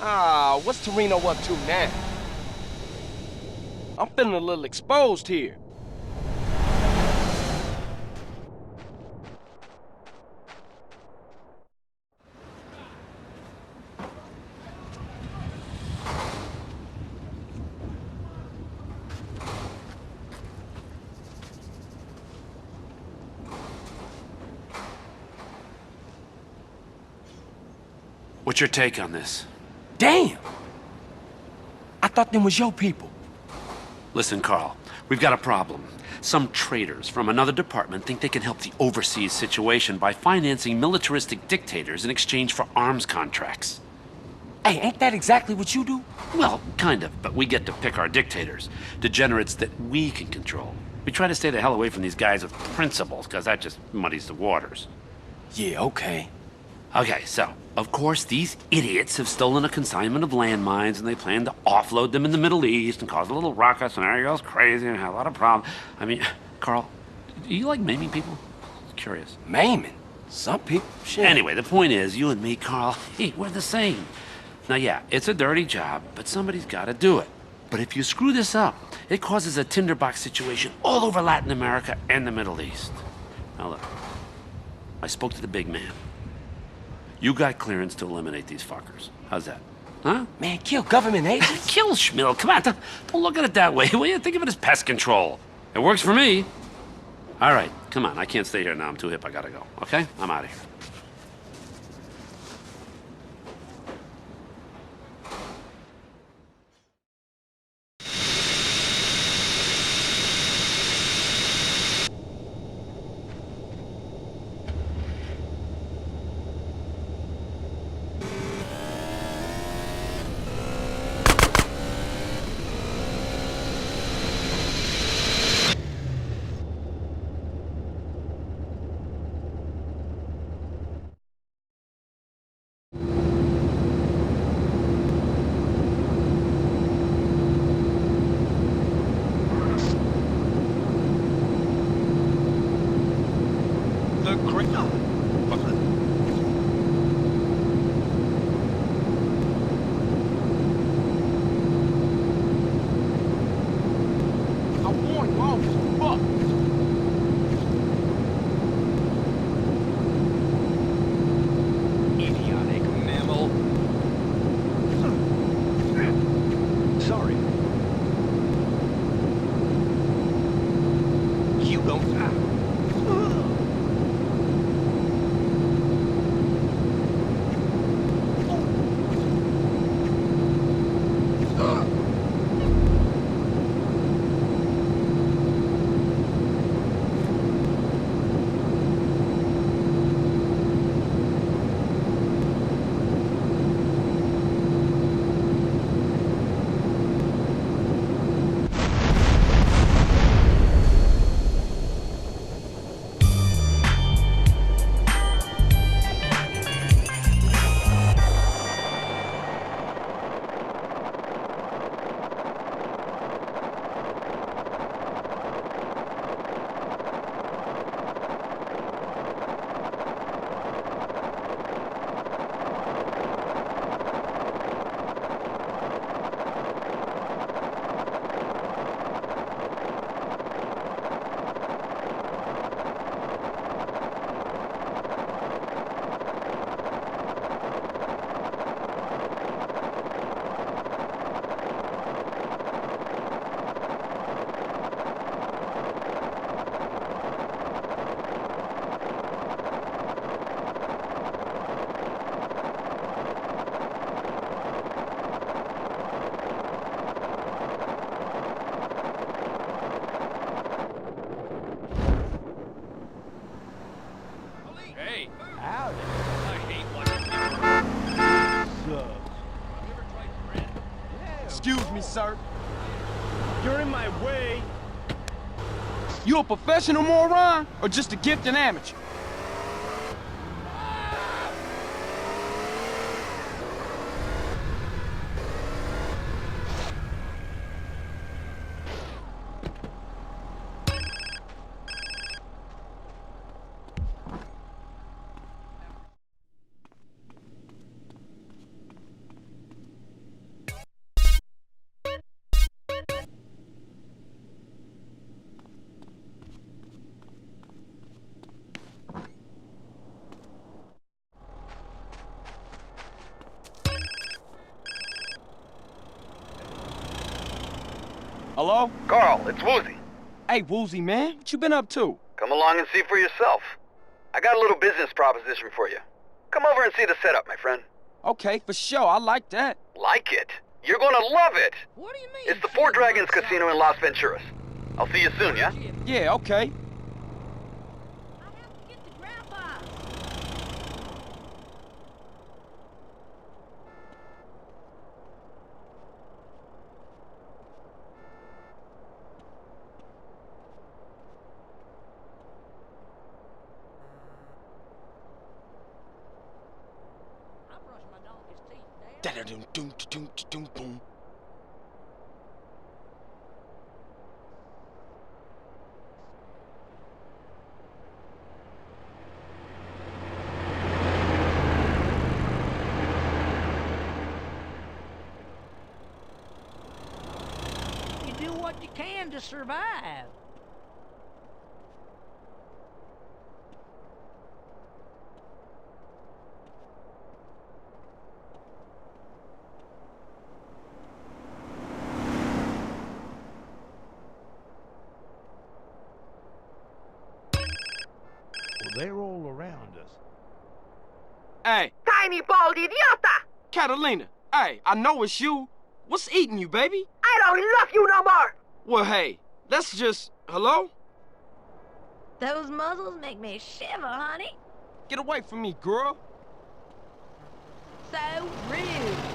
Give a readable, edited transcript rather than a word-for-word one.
Ah, what's Torino up to now? I'm feeling a little exposed here. What's your take on this? Damn! I thought them was your people. Listen, Carl, we've got a problem. Some traitors from another department think they can help the overseas situation by financing militaristic dictators in exchange for arms contracts. Hey, ain't that exactly what you do? Well, kind of, but we get to pick our dictators. Degenerates that we can control. We try to stay the hell away from these guys with principles, because that just muddies the waters. Yeah, okay. Okay, so, of course, these idiots have stolen a consignment of landmines, and they plan to offload them in the Middle East and cause a little ruckus, and everybody goes crazy and have a lot of problems. I mean, Carl, do you like maiming people? Curious. Maiming? Some people, shit. Anyway, the point is, you and me, Carl, hey, we're the same. Now, yeah, it's a dirty job, but somebody's got to do it. But if you screw this up, it causes a tinderbox situation all over Latin America and the Middle East. Now, look, I spoke to the big man. You got clearance to eliminate these fuckers. How's that? Huh? Man, kill government agents? Kill Schmill. Come on, don't look at it that way, will you? Think of it as pest control. It works for me. All right, come on. I can't stay here now. I'm too hip. I gotta go. Okay? I'm out of here. Excuse me, sir. You're in my way. You a professional moron or just a gifted amateur? Hello? Carl, it's Woozy. Hey, Woozy, man. What you been up to? Come along and see for yourself. I got a little business proposition for you. Come over and see the setup, my friend. Okay, for sure. I like that. Like it? You're gonna love it. What do you mean? It's the Four Dragons Casino in Las Venturas. I'll see you soon, yeah? Yeah, okay. I have to get to Grandpa's. I brushed my donkey's teeth there. Da-da-dum-dum-dum-dum-dum. You do what you can to survive. Well, they're all around us. Hey, Tiny bald idiota! Catalina. Hey, I know it's you. What's eating you, baby? I don't love you no more! Well, hey, that's just... Hello? Those muzzles make me shiver, honey. Get away from me, girl. So rude.